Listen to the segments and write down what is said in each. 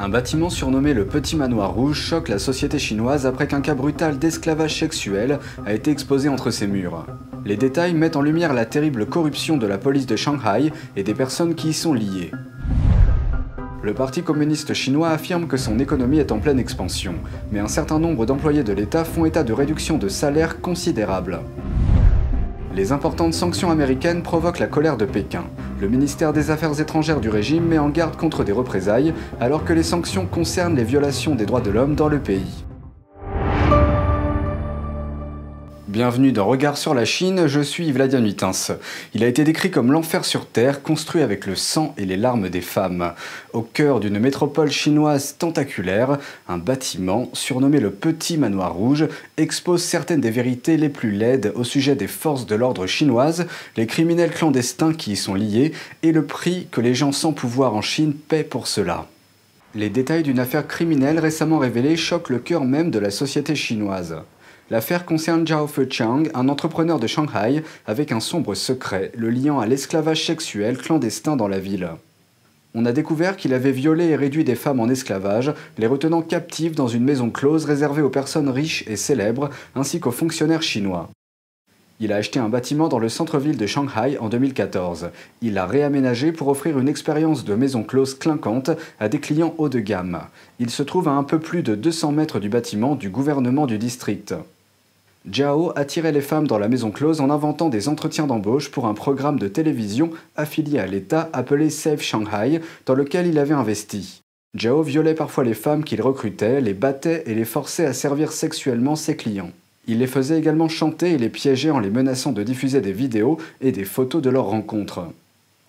Un bâtiment surnommé le Petit Manoir Rouge choque la société chinoise après qu'un cas brutal d'esclavage sexuel a été exposé entre ses murs. Les détails mettent en lumière la terrible corruption de la police de Shanghai et des personnes qui y sont liées. Le Parti communiste chinois affirme que son économie est en pleine expansion, mais un certain nombre d'employés de l'État font état de réductions de salaire considérables. Les importantes sanctions américaines provoquent la colère de Pékin. Le ministère des Affaires étrangères du régime met en garde contre des représailles, alors que les sanctions concernent les violations des droits de l'homme dans le pays. Bienvenue dans Regard sur la Chine, je suis Vladimir Nuitins. Il a été décrit comme l'enfer sur terre, construit avec le sang et les larmes des femmes. Au cœur d'une métropole chinoise tentaculaire, un bâtiment, surnommé le Petit Manoir Rouge, expose certaines des vérités les plus laides au sujet des forces de l'ordre chinoises, les criminels clandestins qui y sont liés et le prix que les gens sans pouvoir en Chine paient pour cela. Les détails d'une affaire criminelle récemment révélée choquent le cœur même de la société chinoise. L'affaire concerne Zhao Feichang, un entrepreneur de Shanghai, avec un sombre secret, le liant à l'esclavage sexuel clandestin dans la ville. On a découvert qu'il avait violé et réduit des femmes en esclavage, les retenant captives dans une maison close réservée aux personnes riches et célèbres, ainsi qu'aux fonctionnaires chinois. Il a acheté un bâtiment dans le centre-ville de Shanghai en 2014. Il l'a réaménagé pour offrir une expérience de maison close clinquante à des clients haut de gamme. Il se trouve à un peu plus de 200 mètres du bâtiment du gouvernement du district. Zhao attirait les femmes dans la maison close en inventant des entretiens d'embauche pour un programme de télévision affilié à l'État appelé Save Shanghai, dans lequel il avait investi. Zhao violait parfois les femmes qu'il recrutait, les battait et les forçait à servir sexuellement ses clients. Il les faisait également chanter et les piégeait en les menaçant de diffuser des vidéos et des photos de leurs rencontres.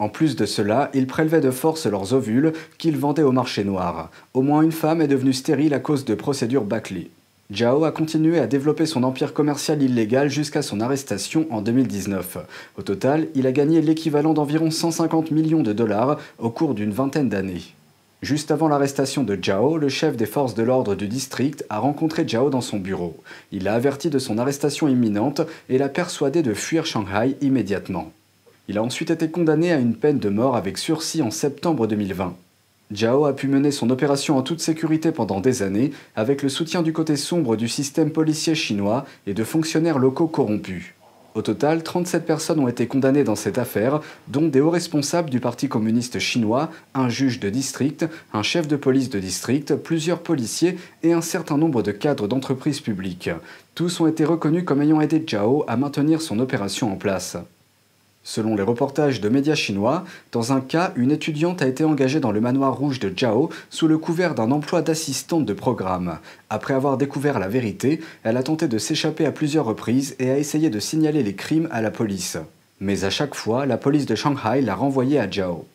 En plus de cela, il prélevait de force leurs ovules qu'il vendait au marché noir. Au moins une femme est devenue stérile à cause de procédures bâclées. Zhao a continué à développer son empire commercial illégal jusqu'à son arrestation en 2019. Au total, il a gagné l'équivalent d'environ 150 millions de dollars au cours d'une vingtaine d'années. Juste avant l'arrestation de Zhao, le chef des forces de l'ordre du district a rencontré Zhao dans son bureau. Il l'a averti de son arrestation imminente et l'a persuadé de fuir Shanghai immédiatement. Il a ensuite été condamné à une peine de mort avec sursis en septembre 2020. Zhao a pu mener son opération en toute sécurité pendant des années, avec le soutien du côté sombre du système policier chinois et de fonctionnaires locaux corrompus. Au total, 37 personnes ont été condamnées dans cette affaire, dont des hauts responsables du Parti communiste chinois, un juge de district, un chef de police de district, plusieurs policiers et un certain nombre de cadres d'entreprises publiques. Tous ont été reconnus comme ayant aidé Zhao à maintenir son opération en place. Selon les reportages de médias chinois, dans un cas, une étudiante a été engagée dans le manoir rouge de Zhao sous le couvert d'un emploi d'assistante de programme. Après avoir découvert la vérité, elle a tenté de s'échapper à plusieurs reprises et a essayé de signaler les crimes à la police. Mais à chaque fois, la police de Shanghai l'a renvoyée à Zhao.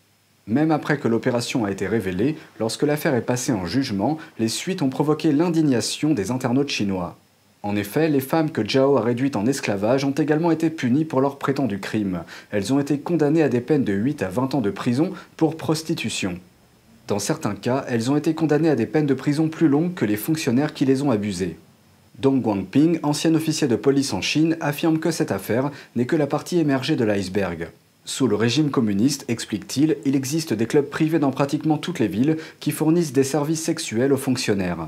Même après que l'opération a été révélée, lorsque l'affaire est passée en jugement, les suites ont provoqué l'indignation des internautes chinois. En effet, les femmes que Zhao a réduites en esclavage ont également été punies pour leurs prétendus crimes. Elles ont été condamnées à des peines de 8 à 20 ans de prison pour prostitution. Dans certains cas, elles ont été condamnées à des peines de prison plus longues que les fonctionnaires qui les ont abusées. Dong Guangping, ancien officier de police en Chine, affirme que cette affaire n'est que la partie émergée de l'iceberg. Sous le régime communiste, explique-t-il, il existe des clubs privés dans pratiquement toutes les villes qui fournissent des services sexuels aux fonctionnaires.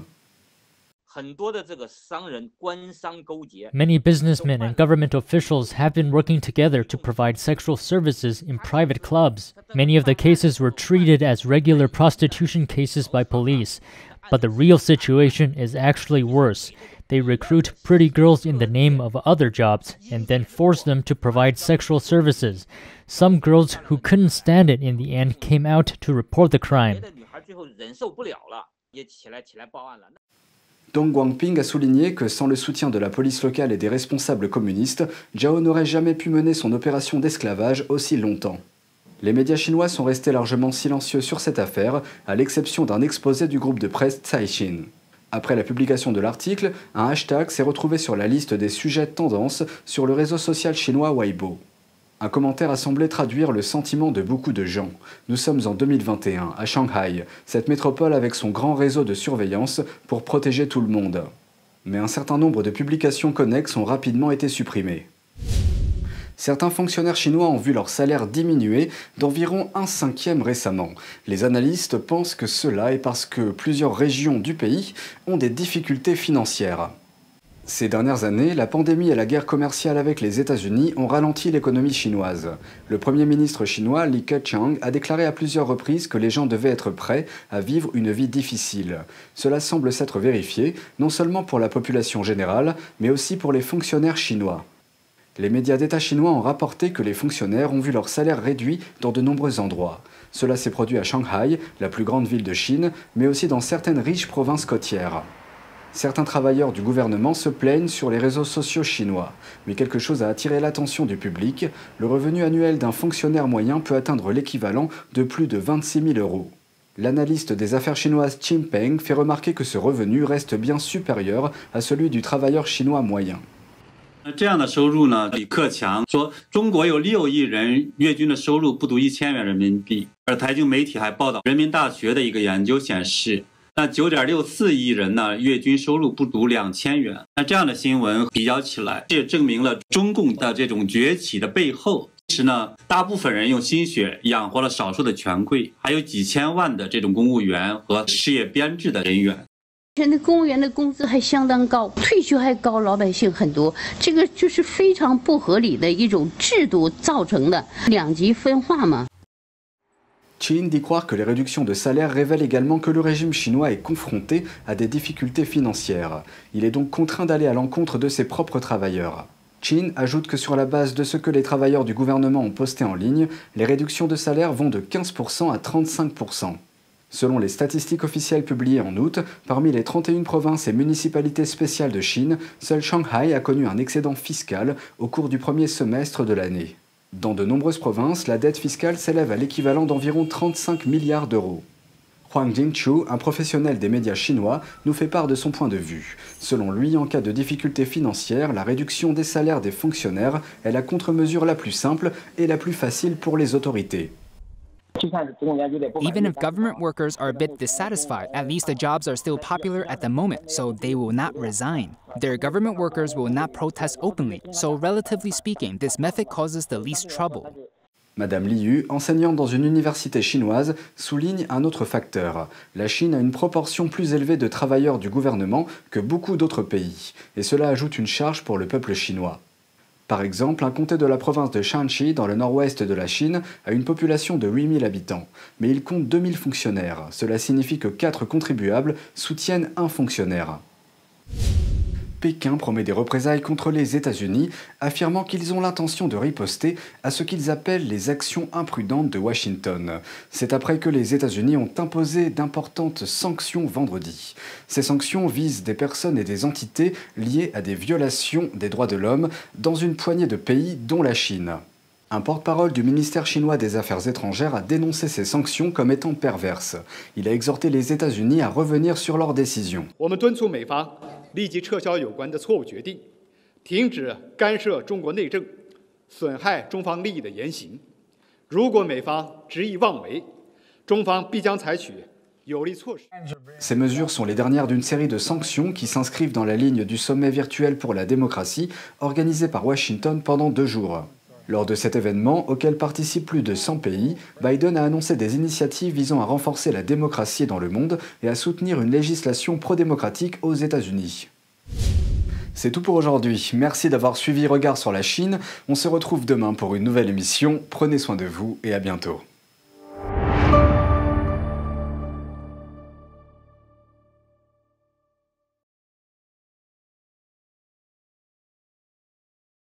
Many businessmen and government officials have been working together to provide sexual services in private clubs. Many of the cases were treated as regular prostitution cases by police, but the real situation is actually worse. They recruit pretty girls in the name of other jobs and then force them to provide sexual services. Some girls who couldn't stand it in the end came out to report the crime. Dong Guangping a souligné que sans le soutien de la police locale et des responsables communistes, Zhao n'aurait jamais pu mener son opération d'esclavage aussi longtemps. Les médias chinois sont restés largement silencieux sur cette affaire, à l'exception d'un exposé du groupe de presse Caixin. Après la publication de l'article, un hashtag s'est retrouvé sur la liste des sujets tendances sur le réseau social chinois Weibo. Un commentaire a semblé traduire le sentiment de beaucoup de gens. Nous sommes en 2021, à Shanghai, cette métropole avec son grand réseau de surveillance pour protéger tout le monde. Mais un certain nombre de publications connexes ont rapidement été supprimées. Certains fonctionnaires chinois ont vu leur salaire diminuer d'environ 1/5 récemment. Les analystes pensent que cela est parce que plusieurs régions du pays ont des difficultés financières. Ces dernières années, la pandémie et la guerre commerciale avec les États-Unis ont ralenti l'économie chinoise. Le Premier ministre chinois Li Keqiang a déclaré à plusieurs reprises que les gens devaient être prêts à vivre une vie difficile. Cela semble s'être vérifié, non seulement pour la population générale, mais aussi pour les fonctionnaires chinois. Les médias d'État chinois ont rapporté que les fonctionnaires ont vu leur salaire réduit dans de nombreux endroits. Cela s'est produit à Shanghai, la plus grande ville de Chine, mais aussi dans certaines riches provinces côtières. Certains travailleurs du gouvernement se plaignent sur les réseaux sociaux chinois. Mais quelque chose a attiré l'attention du public. Le revenu annuel d'un fonctionnaire moyen peut atteindre l'équivalent de plus de 26 000 €. L'analyste des affaires chinoises Qin Peng fait remarquer que ce revenu reste bien supérieur à celui du travailleur chinois moyen. 这样的收入呢，李克强说，中国有6亿人月均的收入不足1000元人民币。而财经媒体还报道，人民大学的一个研究显示，那9.64亿人呢，月均收入不足2000元。那这样的新闻比较起来，这也证明了中共的这种崛起的背后，其实呢，大部分人用心血养活了少数的权贵，还有几千万的这种公务员和事业编制的人员。 现在公务员的工资还相当高，退休还高老百姓很多，这个就是非常不合理的一种制度造成的两极分化嘛。 Qin dit croire que les réductions de salaire révèlent également que le régime chinois est confronté à des difficultés financières. Il est donc contraint d'aller à l'encontre de ses propres travailleurs. Qin ajoute que sur la base de ce que les travailleurs du gouvernement ont posté en ligne, les réductions de salaire vont de 15% à 35%. Selon les statistiques officielles publiées en août, parmi les 31 provinces et municipalités spéciales de Chine, seul Shanghai a connu un excédent fiscal au cours du premier semestre de l'année. Dans de nombreuses provinces, la dette fiscale s'élève à l'équivalent d'environ 35 milliards d'euros. Huang Jingchu, un professionnel des médias chinois, nous fait part de son point de vue. Selon lui, en cas de difficultés financières, la réduction des salaires des fonctionnaires est la contre-mesure la plus simple et la plus facile pour les autorités. Even if government workers are a bit dissatisfied, at least the jobs are still popular at the moment, so they will not resign. Their government workers will not protest openly, so relatively speaking, this method causes the least trouble. Madame Liu, enseignante dans une université chinoise, souligne un autre facteur. La Chine a une proportion plus élevée de travailleurs du gouvernement que beaucoup d'autres pays, et cela ajoute une charge pour le peuple chinois. Par exemple, un comté de la province de Shanxi, dans le nord-ouest de la Chine, a une population de 8000 habitants, mais il compte 2000 fonctionnaires. Cela signifie que 4 contribuables soutiennent un fonctionnaire. Pékin promet des représailles contre les États-Unis, affirmant qu'ils ont l'intention de riposter à ce qu'ils appellent les actions imprudentes de Washington. C'est après que les États-Unis ont imposé d'importantes sanctions vendredi. Ces sanctions visent des personnes et des entités liées à des violations des droits de l'homme dans une poignée de pays, dont la Chine. Un porte-parole du ministère chinois des Affaires étrangères a dénoncé ces sanctions comme étant perverses. Il a exhorté les États-Unis à revenir sur leur décision. 立即撤销有关的错误决定，停止干涉中国内政、损害中方利益的言行。如果美方执意妄为，中方必将采取有力措施。Ces mesures sont les dernières d'une série de sanctions qui s'inscrivent dans la ligne du sommet virtuel pour la démocratie organisé par Washington pendant 2 jours. Lors de cet événement, auquel participent plus de 100 pays, Biden a annoncé des initiatives visant à renforcer la démocratie dans le monde et à soutenir une législation pro-démocratique aux États-Unis. C'est tout pour aujourd'hui. Merci d'avoir suivi Regard sur la Chine. On se retrouve demain pour une nouvelle émission. Prenez soin de vous et à bientôt.